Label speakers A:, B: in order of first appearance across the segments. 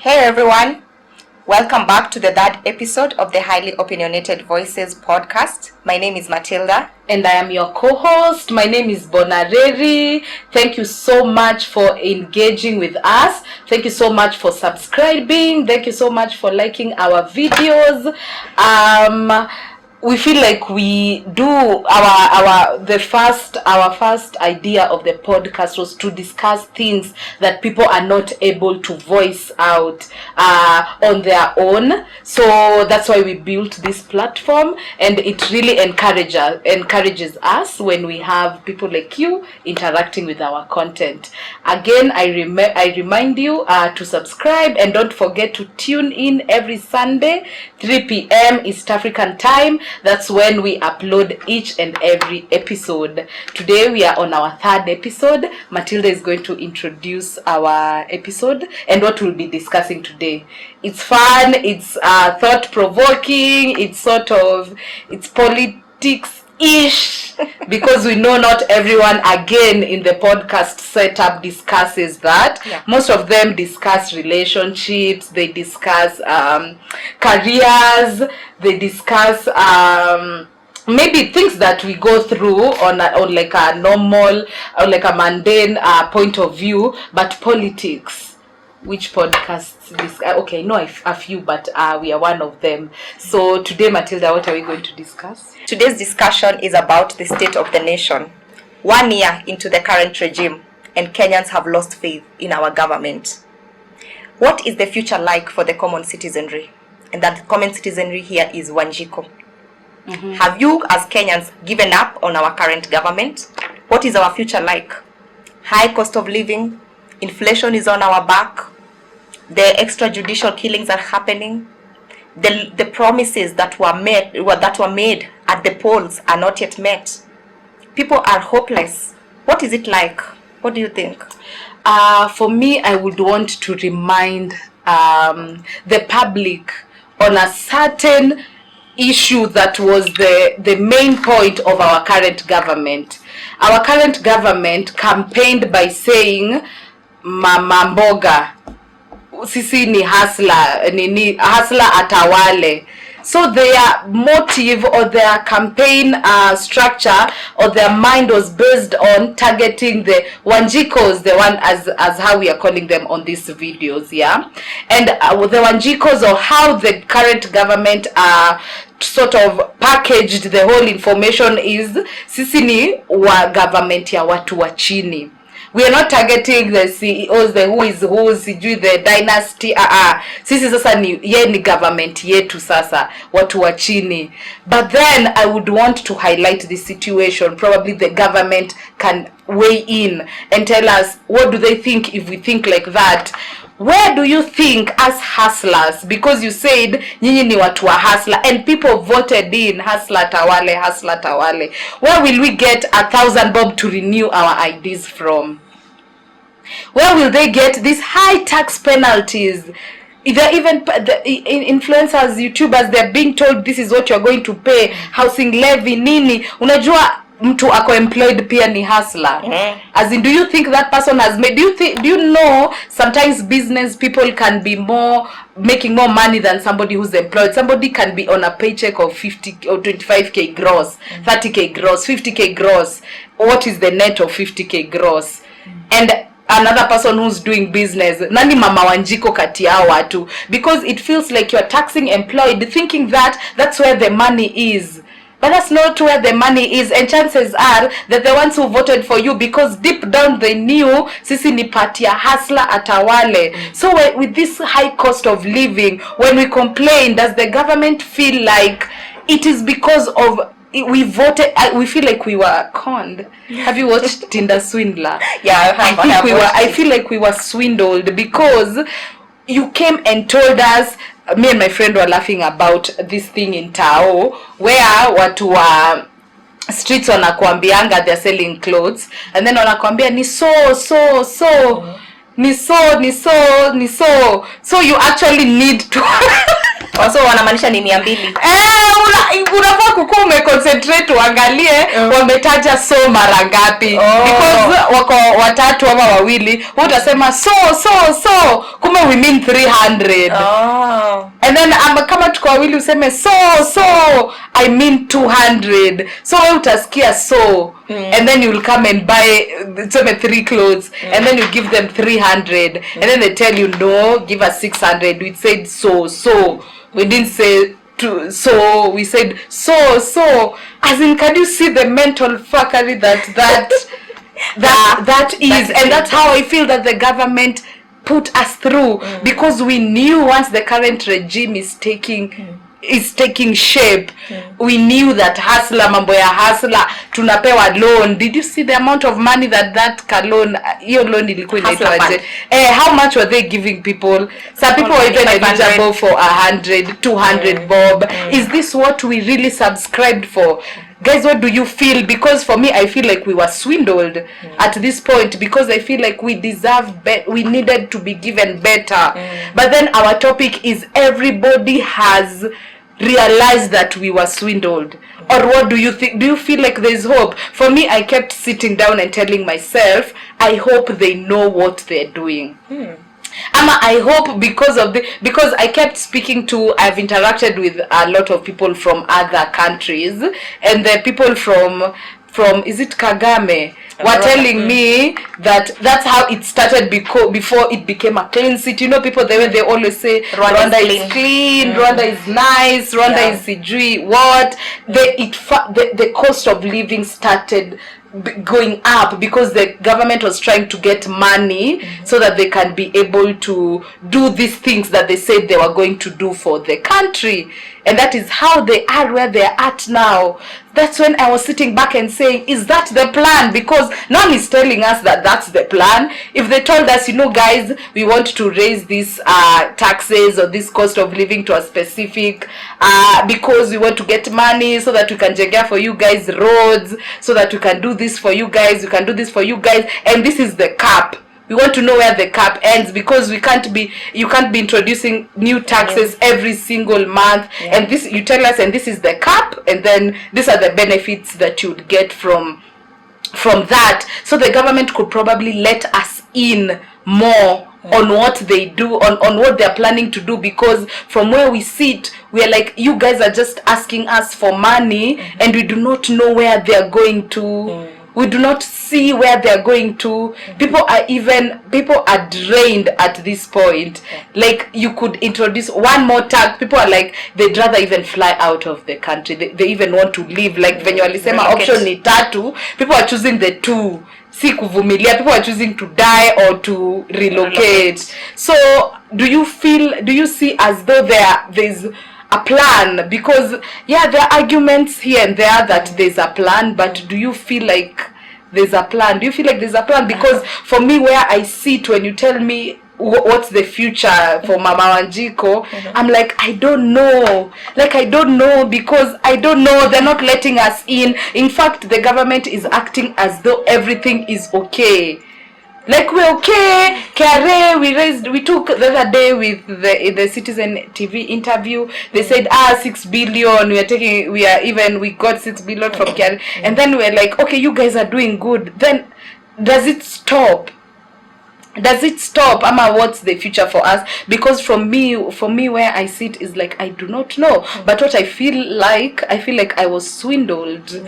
A: Hey everyone, welcome back to the third episode of the Highly Opinionated Voices Podcast. My name is Matilda.
B: And I am your co-host. My name is Bonareri. Thank you so much for engaging with us. Thank you so much for subscribing. Thank you so much for liking our videos. We feel like we do our first idea of the podcast was to discuss things that people are not able to voice out on their own. So that's why we built this platform, and it really encourages us when we have people like you interacting with our content. Again, I remind you to subscribe, and don't forget to tune in every Sunday 3 p.m. East African time. That's when we upload each and every episode. Today we are on our third episode. Matilda is going to introduce our episode and what we'll be discussing today. It's fun, it's thought-provoking, it's politics-ish, because we know not everyone, again, in the podcast setup discusses that.
A: Yeah.
B: Most of them discuss relationships, they discuss careers, they discuss maybe things that we go through on like a normal or like a mundane point of view. But politics, which podcasts okay, no, a few, but we are one of them. So today, Matilda, what are we going to discuss?
A: Today's discussion is about the state of the nation. 1 year into the current regime, and Kenyans have lost faith in our government. What is the future like for the common citizenry? And that common citizenry here is Wanjiku. Mm-hmm. Have you, as Kenyans, given up on our current government? What is our future like? High cost of living, inflation is on our back, the extrajudicial killings are happening, the promises that were made at the polls are not yet met. People are hopeless. What is it like? What do you think?
B: For me, I would want to remind the public on a certain issue that was the main point of our current government. Our current government campaigned by saying mama mboga, sisi ni hasla atawale. So their motive or their campaign structure or their mind was based on targeting the Wanjikos, the one as how we are calling them on these videos, yeah. And the Wanjikos, or how the current government sort of packaged the whole information is sisi ni wa government ya watu wa chini. We are not targeting the CEOs, the who is the dynasty. Sisi sasa ni government yetu sasa, watu wa chini. But then I would want to highlight the situation. Probably the government can weigh in and tell us, what do they think if we think like that? Where do you think as hustlers, because you said nyinyi ni watu wa hustler and people voted in hustler tawale, where will we get 1,000 bob to renew our IDs from? Where will they get these high tax penalties? Even the influencers, YouTubers, they're being told this is what you're going to pay, housing levy nini. Unajua mtu ako employed pia ni hustler. As in, do you think that person has made, do you know sometimes business people can be making more money than somebody who's employed? Somebody can be on a paycheck of 50 or 25k gross, 30k gross, 50k gross. What is the net of 50k gross? And another person who's doing business, nani mama Wanjiko kati ya watu? Because it feels like you're taxing employed, thinking that that's where the money is. But that's not where the money is, and chances are that the ones who voted for you, because deep down they knew sisi ni party ya hustler atawale. So with this high cost of living, when we complain, does the government feel like it is because of we voted? We feel like we were conned. Have you watched Tinder Swindler?
A: Yeah,
B: I feel like we were swindled, because you came and told us. Me and my friend were laughing about this thing in Tao, where watu wa streets wanakuambianga they're selling clothes, and then wanakuambia ni so ni so you actually need to
A: Also wanamaanisha ni 200.
B: Unafaa kukuwa umeconcentrate uangalie wametaja so mara ngapi. Because wako watatu ama wawili, utasema so kumbe we mean 300. And then kama tuko wawili useme so I mean 200. So wewe utasikia so and then you will come and buy 3 clothes and then you give them 300 and then they tell you no, give us 600. We said so we didn't say so we said so as in, can you see the mental fuckery that is? And that's how I feel that the government put us through, because we knew once the current regime is taking shape, we knew that hustler, mambo ya hustler, tunapewa loan. Did you see the amount of money that loan, your loan ilikuwa inaitwaje? How much were they giving people? Some people were even eligible for 100, 200 bob. Is this what we really subscribed for? Guys, what do you feel? Because for me, I feel like we were swindled at this point, because I feel like we deserve we needed to be given better. But then our topic is everybody has realized that we were swindled. Or what do you think? Do you feel like there's hope? For me, I kept sitting down and telling myself, I hope they know what they're doing. I hope because I kept speaking to, I've interacted with a lot of people from other countries, and the people from is it Kagame were telling me that that's how it started before it became a clean city. You know, people they always say Rwanda is clean, Rwanda is nice, Rwanda is sijui what. The cost of living started going up because the government was trying to get money so that they can be able to do these things that they said they were going to do for the country. And that is how they are where they are at now. That's when I was sitting back and saying, is that the plan? Because no one is telling us that that's the plan. If they told us, you know, guys, we want to raise these taxes or this cost of living to a specific, because we want to get money so that we can jengea for you guys roads, so that we can do this for you guys, we can do this for you guys, and this is the cap. We want to know where the cap ends, because you can't be introducing new taxes every single month. And this, you tell us, and this is the cap, and then these are the benefits that you'd get from that. So the government could probably let us in more on what they do, on what they're planning to do, because from where we sit, we are like, you guys are just asking us for money, and we do not know where they're going to. We do not see where they're going to. People are drained at this point. Like, you could introduce one more tax. People are like, they'd rather even fly out of the country. They even want to leave. Like, venye walisema option ni tatu, people are choosing the two. Si kuvumilia. People are choosing to die or to relocate. So, do you see as though there's a plan? Because there are arguments here and there that there's a plan, but do you feel like there's a plan? Because for me, where I sit, when you tell me what's the future for Mama Wanjiku, I'm like, I don't know, because I don't know. They're not letting us in. In fact, the government is acting as though everything is okay. Like, we're okay. KRA, we took the other day with the Citizen TV interview. They said, 6 billion. We got 6 billion from KRA. And then we're like, okay, you guys are doing good. Then, does it stop? Ama, what's the future for us? Because for me where I sit is like, I do not know. But what I feel like I was swindled.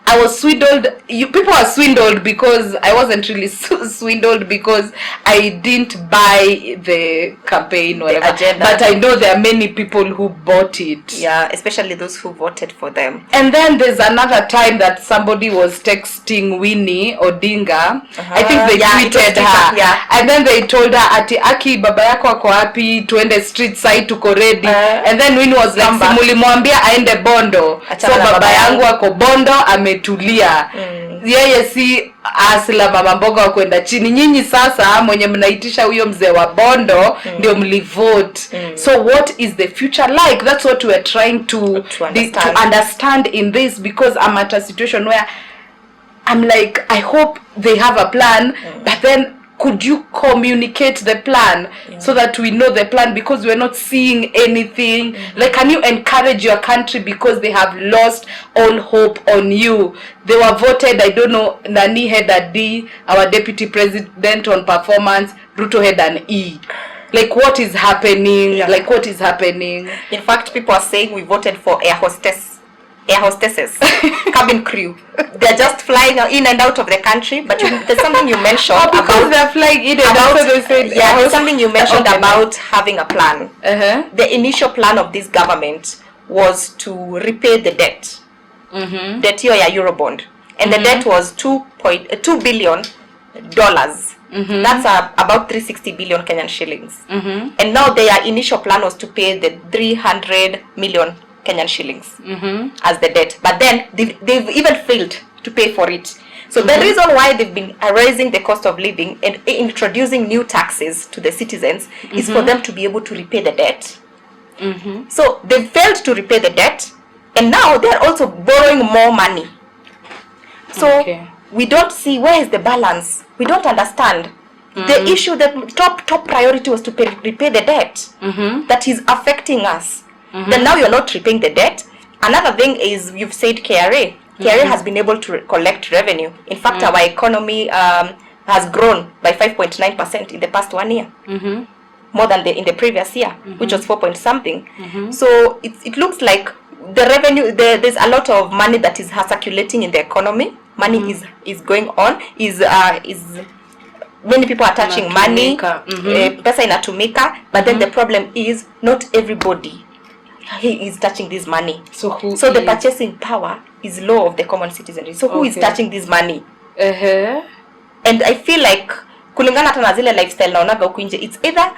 B: I was swindled. People are swindled because I wasn't really swindled, because I didn't buy the campaign or whatever. Agenda. But I know there are many people who bought it. Yeah,
A: especially those who voted for them.
B: And then there's another time that somebody was texting Winnie Odinga. I think they tweeted her. Yeah. And then they told her, ati aki baba yako ako wapi, tuende street side tuko ready. And then Winnie was like, simulimwambia aende Bondo. So baba yangu ako Bondo, ametulia. Yeye si asila mama mboga wa kwenda chini. Nyinyi sasa mwenye mnaitisha huyo mzee wa Bondo ndio mlivote. So what is the future like? That's what we are trying to understand in this, because I'm at a situation where I'm like, I hope they have a plan, but then could you communicate the plan so that we know the plan, because we're not seeing anything? Like, can you encourage your country because they have lost all hope on you? They were voted, I don't know, Nani had a D, our deputy president on performance, Ruto had an E. Like, what is happening? Like, what is happening?
A: In fact, people are saying we voted for air hostesses, cabin crew. They're just flying in and out of the country. But there's something you mentioned
B: because they're flying in and out. So they said,
A: there's something you mentioned about having a plan. The initial plan of this government was to repay the debt. Debt here, Eurobond, and the debt was $2 billion. That's about 360 billion Kenyan shillings. And now their initial plan was to pay the 300 million Kenyan shillings as the debt. But then they've even failed to pay for it. So the reason why they've been raising the cost of living and introducing new taxes to the citizens is for them to be able to repay the debt. So they've failed to repay the debt, and now they're also borrowing more money. So we don't see where is the balance. We don't understand. The issue, the top priority was to repay the debt that is affecting us. Then now you're not repaying the debt. Another thing is, you've said KRA. KRA has been able to collect revenue. In fact, our economy has grown by 5.9% in the past 1 year. More than in the previous year, which was 4 point something. So it looks like the revenue, there's a lot of money that is circulating in the economy. Money is going on, is many people are touching money, pesa inatumika, but then the problem is not everybody is touching this money. So the purchasing power is low of the common citizenry. So who is touching this money? And I feel like kulingana hata na zile lifestyle naonaga huku nje, it's either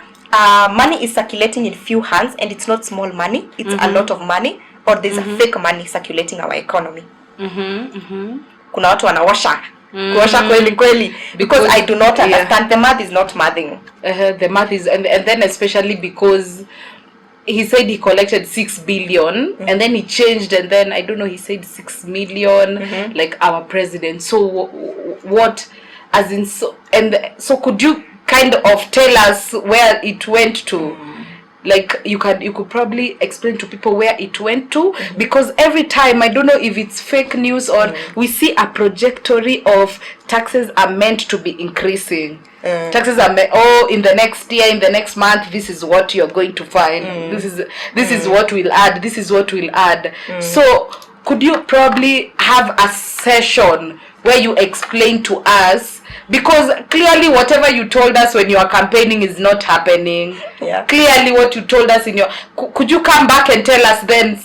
A: money is circulating in few hands and it's not small money, it's a lot of money, or there's a fake money circulating our economy. Kuna watu wanawasha kuosha kweli, because I do not understand. The math is not mathing.
B: The math is, and then especially because he said he collected 6 billion and then he changed, and then I don't know, he said 6 million, like our president. So what, as in, so could you kind of tell us where it went to? Like, you could probably explain to people where it went to, because every time, I don't know if it's fake news or we see a trajectory of taxes are meant to be increasing. Taxes are in the next year, in the next month, this is what you're going to find. This is what we'll add. This is what we'll add. So could you probably have a session where you explain to us, because clearly whatever you told us when you are campaigning is not happening. Clearly what you told us in your, could you come back and tell us then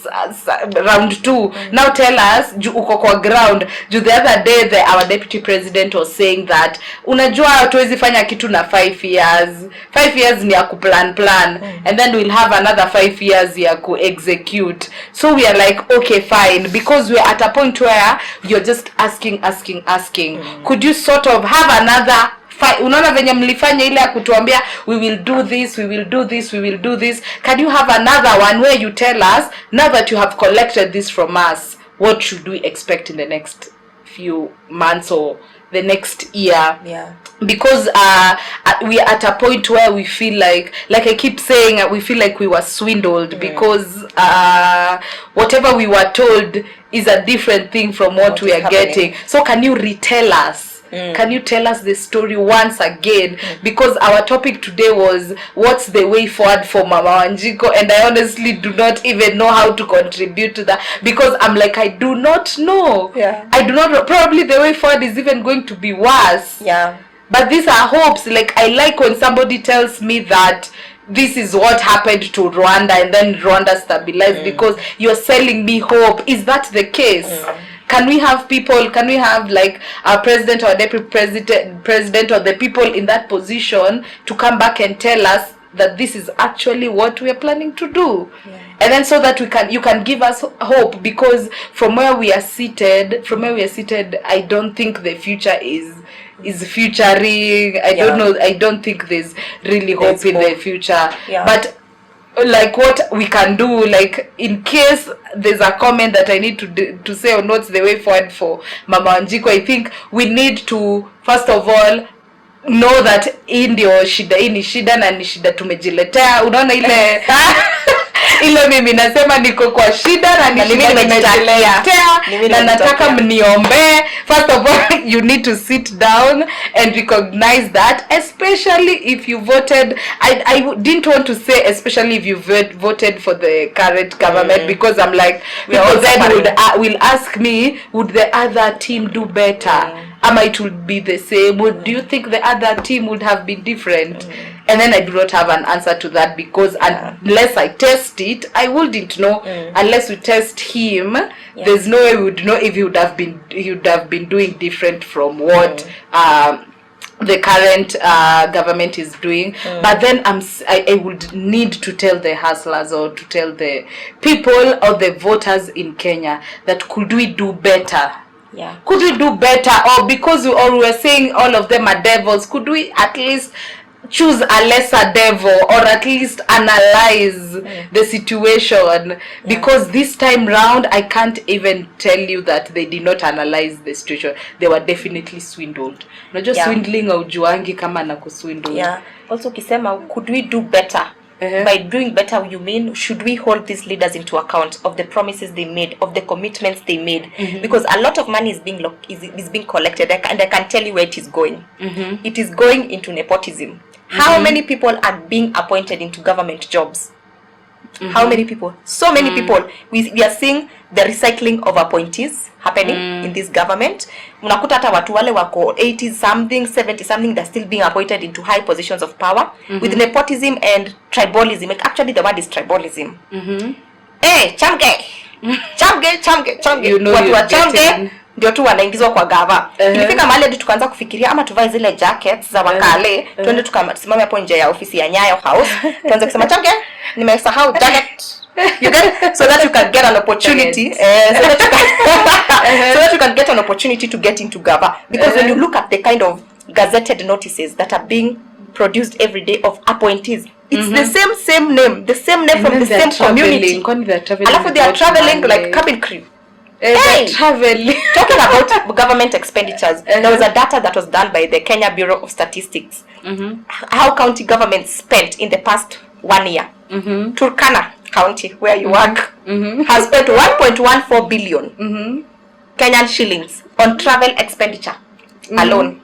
B: round 2? Now tell us uko kwa ground. The other day our deputy president was saying that unajua hatuwezi fanya kitu na 5 years. 5 years ni ya kuplan and then we'll have another 5 years ya ku execute. So we are like, okay, fine, because we're at a point where you're just asking. Could you sort of have another unaona venye mlifanya ile ya kutuambia we will do this, we will do this, we will do this? Can you have another one where you tell us, now that you have collected this from us, what should we expect in the next few months or the next year? Because we are at a point where we feel like I keep saying, we feel like we were swindled, because whatever we were told is a different thing from what we are getting. So can you retell us? Can you tell us the story once again? Because our topic today was what's the way forward for Mama Wanjiku, and I honestly do not even know how to contribute to that, because I'm like, I do not know. I do not know. Probably the way forward is even going to be worse. But these are hopes. Like, I like when somebody tells me that this is what happened to Rwanda and then Rwanda stabilized, because you're selling me hope. Is that the case? Can we have people, can we have like our president or deputy president or the people in that position to come back and tell us that this is actually what we are planning to do? And then so that you can give us hope, because from where we are seated, I don't think the future is futuring. I don't think there's really hope in the future. But like, what we can do, like, in case there's a comment that I need to say on what's the way forward for Mama Wanjiku, I think we need to, first of all, know that hii ndio shida, hii ni shida na ni shida tumejiletea. Unaona ile ile mimi nasema niko kwa shida na ni shida nimejiletea na nataka mniombe. First of all, you need to sit down and recognize that, especially if you voted. I didn't want to say especially if you voted for the current government, because I'm like, because then will ask me, would the other team do better? Am it would be the same? Do you think the other team would have been different? And then I do not have an answer to that, because unless I test it, I wouldn't know. Unless we test him, there's no way we would know if he would have been doing different from what the current government is doing. But then I would need to tell the hustlers, or to tell the people or the voters in Kenya, that could we do better?
A: Yeah.
B: Could we do better? Or because we were saying all of them are devils, could we at least choose a lesser devil, or at least analyze the situation? Because this time round, I can't even tell you that they did not analyze the situation. They were definitely swindled. Not just swindling au juangi kama na kuswindle.
A: Yeah. Also kisema, could we do better? By doing better, you mean, should we hold these leaders into account of the promises they made, of the commitments they made? Because a lot of money is being collected, and I can tell you where it is going. It is going into nepotism. How many people are being appointed into government jobs? How many people? So many people. We are seeing the recycling of appointees happening in this government. Unakuta hata watu wale wako 80 something, 70 something, they're still being appointed into high positions of power with nepotism and tribalism. Actually, the word is tribalism. Chamge.
B: You know,
A: watu wa chamge ndio tu wanaingizwa kwa gava. Ilifika mahali hadi tukaanza kufikiria ama tuvae zile jackets za wakale, twende tukasimame hapo nje ya ofisi ya Nyayo House, tuanze kusema chamge, nimesahau jacket. You get, so that you can get an opportunity, so that you can get an opportunity to get into gava. Because when you look at the kind of gazetted notices that are being produced every day of appointees, it's the same name from the same community. Alafu they are traveling like cabin crew.
B: Traveling.
A: Talking about government expenditures, there was a data that was done by the Kenya Bureau of Statistics. How county government spent in the past 1 year. Turkana County, where you work, has spent 1.14 billion Kenyan shillings on travel expenditure alone.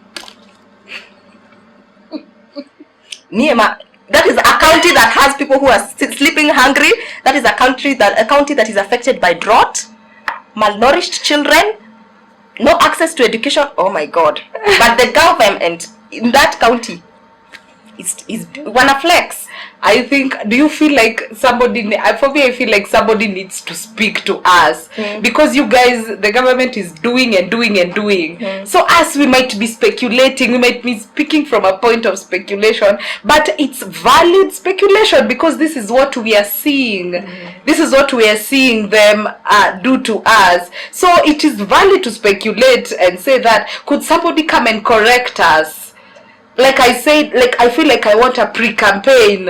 A: Niema, that is a county that has people who are sleeping hungry. That is a county that is affected by drought, malnourished children, no access to education. Oh my God! But the government in that county is wanna flex.
B: I think, do you feel like somebody, for me I feel like somebody needs to speak to us, because you guys, the government is doing and doing and doing. So us, we might be speculating, we might be speaking from a point of speculation, but it's valid speculation, because this is what we are seeing. This is what we are seeing them do to us. So it is valid to speculate and say that, could somebody come and correct us? Like I said, like I feel like I want a pre-campaign.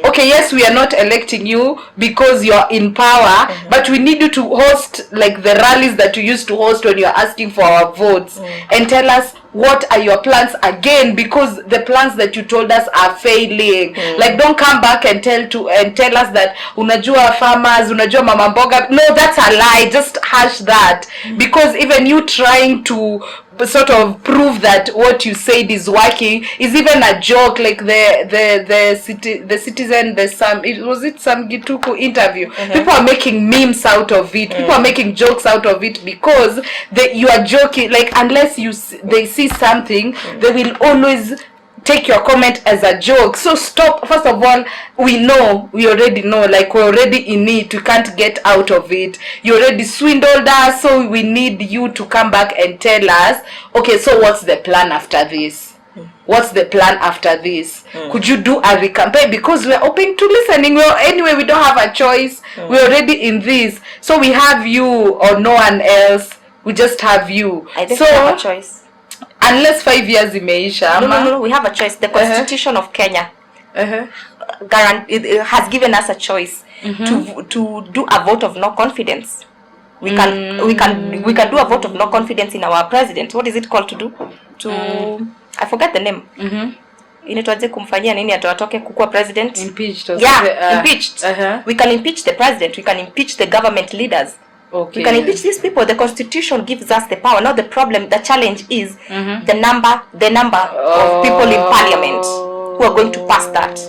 B: Okay, yes, we are not electing you because you're in power, but we need you to host like the rallies that you used to host when you're asking for our votes, and tell us what are your plans again, because the plans that you told us are failing. Like, don't come back and tell us that unajua farmers, unajua mama mboga. No, that's a lie. Just hush that, because even you trying to sort of prove that what you said is working is even a joke. Like the Citizen, some Gituku interview, people are making memes out of it, people are making jokes out of it, because you are joking. Like, unless they see something, they will always take your comment as a joke. So stop. First of all, we already know, like, we're already in it, we can't get out of it. You already swindled us, so we need you to come back and tell us, okay, so what's the plan after this? What's the plan after this? Could you do a recampaign? Because we're open to listening. Well, anyway, we don't have a choice. We're already in this, so we have you or no one else. We just have you.
A: I think we have a choice.
B: Unless 5 years imeisha.
A: No, we have a choice. The Constitution of Kenya has given us a choice to do a vote of no confidence. We can do a vote of no confidence in our president. What is it called to do? I forget the name. Inaitwaje kumfanyia nini atoke kukuwa president?
B: Impeached.
A: Impeached. We can impeach the president, we can impeach the government leaders.
B: Okay.
A: We can impeach these people. The constitution gives us the power. Now the challenge is the number of people in parliament who are going to pass that.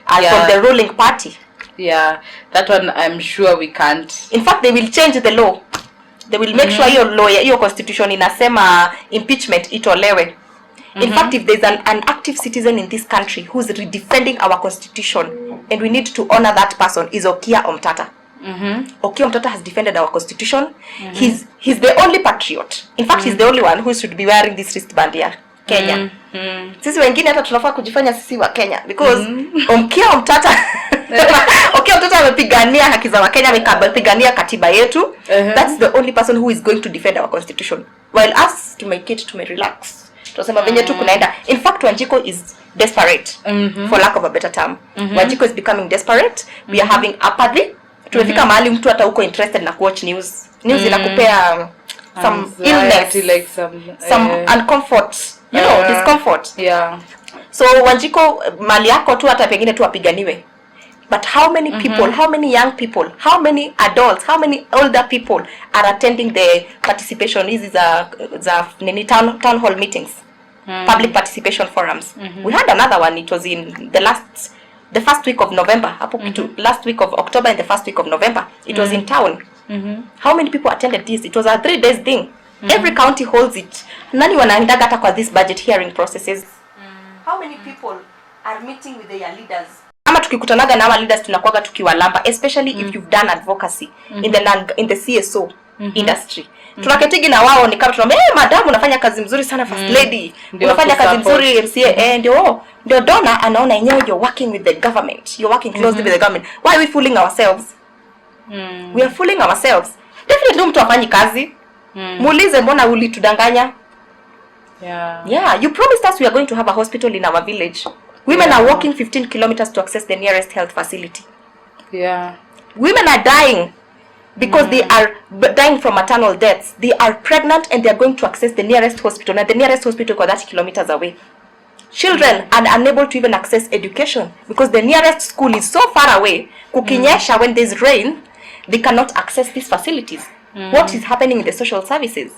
A: And from the ruling party.
B: Yeah, that one I'm sure we can't.
A: In fact, they will change the law. They will make sure your constitution inasema impeachment itolewe. In fact, if there's an active citizen in this country who's defending our constitution, and we need to honor that person, is Okia Omtata. Okia Omtata has defended our constitution. He's the only patriot. In fact, he's the only one who should be wearing this wristband here. Kenya. Sisi wengine hata tunafaa kujifanya sisi wa Kenya because Okia Omtata Okia Omtata amepigania haki za Wakenya, amepigania katiba yetu. That's the only person who is going to defend our constitution. While us to make it to relax. Tunasema venye tu kunaenda. In fact, Wanjiku is desperate for lack of a better term. Wanjiku is becoming desperate. We are having apathy. Tumefika mahali mtu hata uko interested na watch news. News inakupea some illness,
B: like
A: some uncomfort, discomfort.
B: Yeah.
A: So Wanjiku mali yako tu hata pengine tu apiganiwe. But how many people, how many young people, how many adults, how many older people are attending the participation? These are town hall meetings, public participation forums. We had another one. It was in the first week of November, last week of October and the first week of November. It was in town. How many people attended this? It was a 3 days thing. Every county holds it. Nani wanaendaga hata kwa this budget hearing processes? How many people are meeting with their leaders? Ama tukikutanaga na our leaders tunakuaga tukiwalamba, especially if you've done advocacy in the CSO industry. Tunaketigi na wao ni kama tunaambia madam unafanya kazi mzuri sana first lady. Unafanya kazi mzuri MCA ndio dona anaona yenyewe you're working with the government. You're working closely with the government. Why are we fooling ourselves? We are fooling ourselves. Definitely mtu afanyi kazi. Muulize mbona ulitudanganya? Yeah, you promised us we are going to have a hospital in our village. Women are walking 15 kilometers to access the nearest health facility.
B: Yeah.
A: Women are dying because they are dying from maternal deaths. They are pregnant and they are going to access the nearest hospital. And the nearest hospital is 30 kilometers away. Children are unable to even access education because the nearest school is so far away. Kukinyesha, when there's rain, they cannot access these facilities. What is happening in the social services?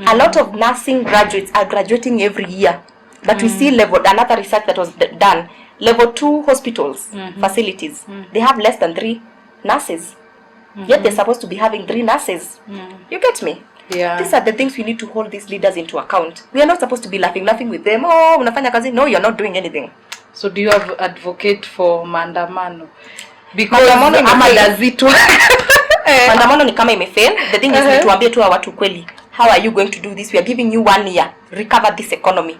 A: A lot of nursing graduates are graduating every year. But we see another research that was done, level 2 hospitals, facilities, they have less than 3 nurses. Yet they're supposed to be having 3 nurses. You get me?
B: Yeah.
A: These are the things we need to hold these leaders into account. We are not supposed to be laughing with them. Oh, unafanya kazi. No, you're not doing anything.
B: So do you have advocate for maandamano? Because
A: maandamano ni kama imefail. The thing is tuambie tu watu kweli. How are you going to do this? We are giving you 1 year. Recover this economy.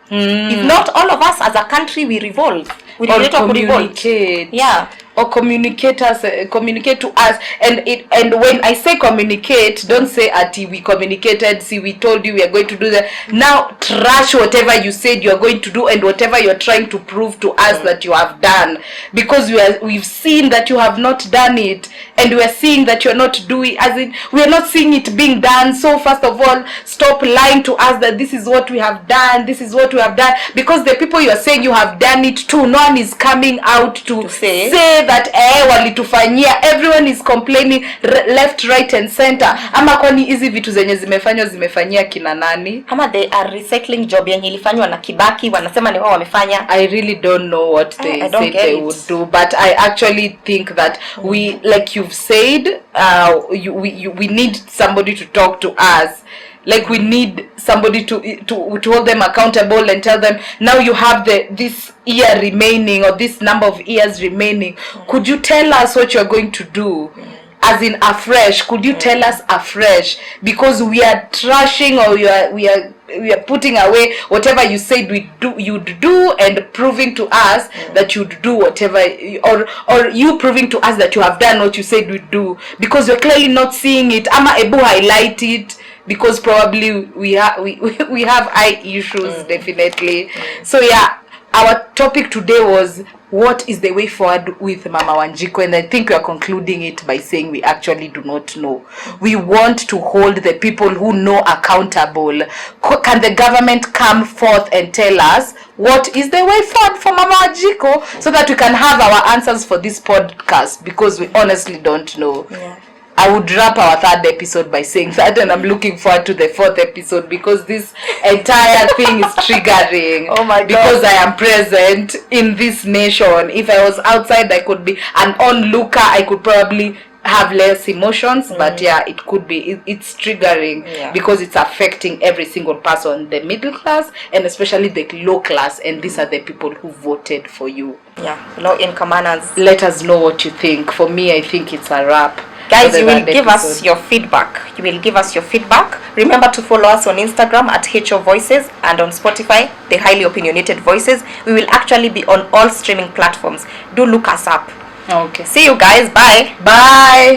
A: If not, all of us as a country we revolt. We
B: communicate.
A: Yeah.
B: Or communicate to us, and when I say communicate, don't say ati we communicated, see we told you we are going to do that. Now trash whatever you said you are going to do and whatever you are trying to prove to us that you have done, because we've seen that you have not done it, and we are seeing that you are not doing, as in we are not seeing it being done. So first of all, stop lying to us that this is what we have done, this is what we have done, because the people you are saying you have done it to, no one is coming out to say that walitufanyia. Everyone is complaining left, right and center. Ama kwani hizi vitu zenye zimefanyia kina nani?
A: Ama they are recycling job yenye ilifanywa na Kibaki, wanasema ni wao wamefanya.
B: I really don't know what they said they would do, but I actually think that we, like you've said, we need somebody to talk to us. Like we need somebody to hold them accountable and tell them, now you have this year remaining, or this number of years remaining. Could you tell us what you're going to do? As in afresh, could you tell us afresh? Because we are trashing, or we are putting away whatever you said you'd do, and proving to us that you'd do whatever, or you proving to us that you have done what you said you'd do, because we're clearly not seeing it. Ama ebu highlight it, because probably we have eye issues, definitely. So yeah, our topic today was what is the way forward with Mama Wanjiku, and I think we are concluding it by saying we actually do not know. We want to hold the people who know accountable. Can the government come forth and tell us what is the way forward for Mama Wanjiku, so that we can have our answers for this podcast, because we honestly don't know.
A: Yeah.
B: I would wrap our third episode by saying that, and I'm looking forward to the fourth episode, because this entire thing is triggering.
A: Oh my God.
B: Because I am present in this nation. If I was outside, I could be an onlooker. I could probably have less emotions, but yeah, it could be. It's triggering because it's affecting every single person, the middle class and especially the low class, and these are the people who voted for you.
A: Yeah, low income earners.
B: Let us know what you think. For me, I think it's a wrap.
A: Guys, you will give us your feedback. Remember to follow us on Instagram at HO Voices, and on Spotify, the Highly Opinionated Voices. We will actually be on all streaming platforms. Do look us up.
B: Okay.
A: See you guys. Bye.
B: Bye.